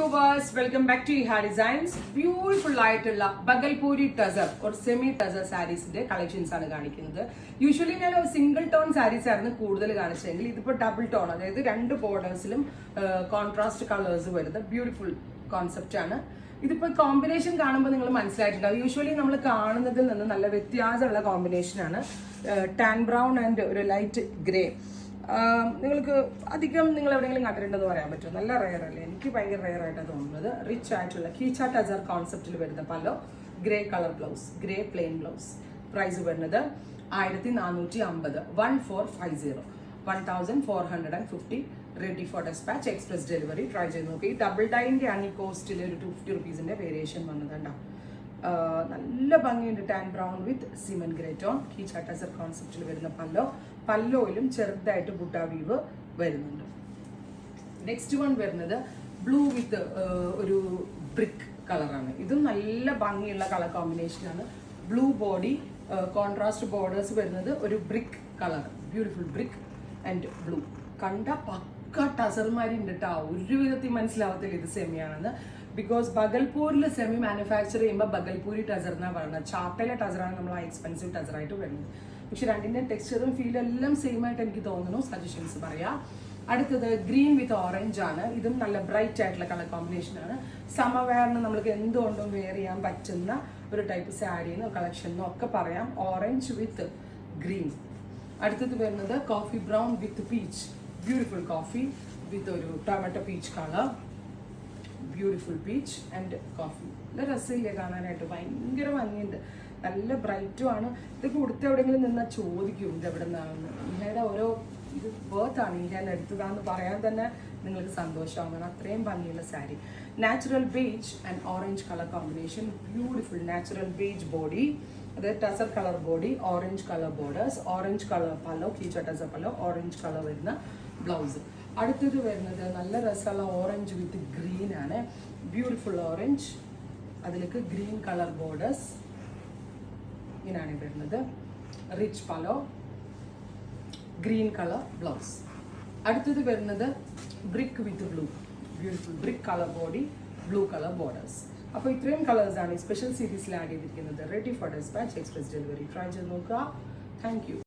viewers, welcome back to Iha Designs. Beautiful ആയിട്ടുള്ള Bhagalpuri tussar or semi tussar സാരീസിന്റെ collections ആണ് കാണിക്കുന്നത്. യൂഷ്വലി ഞാൻ സിംഗിൾ ടോൺ സാരീസ് ആയിരുന്നു കൂടുതൽ കാണിച്ചെങ്കിൽ ഇതിപ്പോൾ ഡബിൾ ടോൺ, അതായത് രണ്ട് ബോർഡേഴ്സിലും കോൺട്രാസ്റ്റ് കളേഴ്സ് വരുന്ന ബ്യൂട്ടിഫുൾ കോൺസെപ്റ്റ് ആണ്. ഇതിപ്പോൾ കോമ്പിനേഷൻ കാണുമ്പോൾ നിങ്ങൾ മനസ്സിലായിട്ടുണ്ടാവും. യൂഷ്വലി നമ്മൾ കാണുന്നതിൽ നിന്ന് നല്ല വ്യത്യാസമുള്ള കോമ്പിനേഷനാണ്. ടാൻ ബ്രൗൺ ആൻഡ് ഒരു ലൈറ്റ് ഗ്രേ. നിങ്ങൾക്ക് അധികം നിങ്ങൾ എവിടെയെങ്കിലും കണ്ടിട്ടുണ്ടെന്ന് പറയാൻ പറ്റും. നല്ല റെയർ അല്ലേ? എനിക്ക് ഭയങ്കര റെയർ ആയിട്ടാണ് തോന്നുന്നത്. റിച്ച് ആയിട്ടുള്ള കീച്ച ടസർ കോൺസെപ്റ്റിൽ വരുന്ന pallu, grey colour blouse, grey plain blouse. Price വരുന്നത് 1450, 1450, 1450. Ready for dispatch, express delivery. Try ചെയ്ത് നോക്കി. ഡബിൾ ഡൈൻ്റെ ആണ് ഈ കോസ്റ്റിൽ ഒരു 250 റുപ്പീസിൻ്റെ വേരിയേഷൻ വന്നതുണ്ടാവും. നല്ല ഭംഗിയുണ്ട്. Tan brown with cement grey tone. Kicha tussar കോൺസെപ്റ്റിൽ വരുന്ന പല്ലോയിലും ചെറുതായിട്ട് ബുട്ട വീവ് വരുന്നുണ്ട്. നെക്സ്റ്റ് വൺ വരുന്നത് ബ്ലൂ വിത്ത് ഒരു ബ്രിക്ക് കളറാണ്. ഇതും നല്ല ഭംഗിയുള്ള കളർ കോമ്പിനേഷനാണ്. ബ്ലൂ ബോഡി, കോൺട്രാസ്റ്റ് ബോർഡേഴ്സ് വരുന്നത് ഒരു brick colour. Beautiful brick and blue. കണ്ട പക്ക ടസർമാരുണ്ട് കേട്ടോ. ഒരു വിധത്തിൽ മനസ്സിലാവത്തില്ല ഇത് സെമിയാണെന്ന്. ബിക്കോസ് ബഗൽപൂരിൽ സെമി മാനുഫാക്ചർ ചെയ്യുമ്പോൾ ബഗൽപൂരി ടസർ എന്നാണ് പറയുന്നത്. ചാപ്പയിലെ ടസറാണ് നമ്മൾ ആ എക്സ്പെൻസീവ് ടസറായിട്ട് വരുന്നത്. പക്ഷെ രണ്ടിൻ്റെ ടെക്സ്ചറും ഫീലും എല്ലാം സെയിം ആയിട്ട് എനിക്ക് തോന്നുന്നു. സജഷൻസ് പറയാം. അടുത്തത് ഗ്രീൻ വിത്ത് ഓറഞ്ച് ആണ്. ഇതും നല്ല ബ്രൈറ്റ് ആയിട്ടുള്ള കളർ കോമ്പിനേഷൻ ആണ്. സമവെയറിന് നമ്മൾക്ക് എന്തുകൊണ്ടും വെയർ ചെയ്യാൻ പറ്റുന്ന ഒരു ടൈപ്പ് സാരിന്നോ കളക്ഷനോ ഒക്കെ പറയാം. Orange with green. അടുത്തത് വരുന്നത് coffee brown with peach. Beautiful coffee with ഒരു tomato peach colour. Beautiful peach and coffee. നല്ല രസമില്ലേ കാണാനായിട്ട്? ഭയങ്കര ഭംഗിയുണ്ട്. നല്ല ബ്രൈറ്റും ആണ്. ഇതൊക്കെ കൊടുത്ത് എവിടെയെങ്കിലും നിന്നാൽ ചോദിക്കും ഇത് എവിടെ നിന്നാണെന്ന്. ഇന്ത്യയുടെ ഓരോ ഇത് ബർത്താണ്, ഇന്ത്യയിൽ എടുത്തതാന്ന് പറയാൻ തന്നെ നിങ്ങൾക്ക് സന്തോഷമാകണം. അത്രയും ഭംഗിയുള്ള sari. Natural beige and orange colour combination. Beautiful natural beige body, അതായത് tussar colour body, orange colour borders, orange colour pallu, kicha tussar pallu, orange colour വരുന്ന ബ്ലൗസ്. അടുത്തത് വരുന്നത് നല്ല രസമുള്ള ഓറഞ്ച് വിത്ത് ഗ്രീൻ ആണ്. ബ്യൂട്ടിഫുൾ ഓറഞ്ച്, അതിലേക്ക് ഗ്രീൻ കളർ ബോർഡേഴ്സ്. ഇങ്ങനെയാണ് വരുന്നത്. Rich pallu, green colour blouse. അടുത്തത് വരുന്നത് brick with blue. Beautiful brick colour body, blue colour borders. അപ്പോൾ ഇത്രയും കളേഴ്സാണ് ഈ സ്പെഷ്യൽ സീരീസിൽ ആഡ് ചെയ്തിരിക്കുന്നത്. Ready for dispatch, express delivery. Try ചെയ്ത് നോക്കുക. Thank U.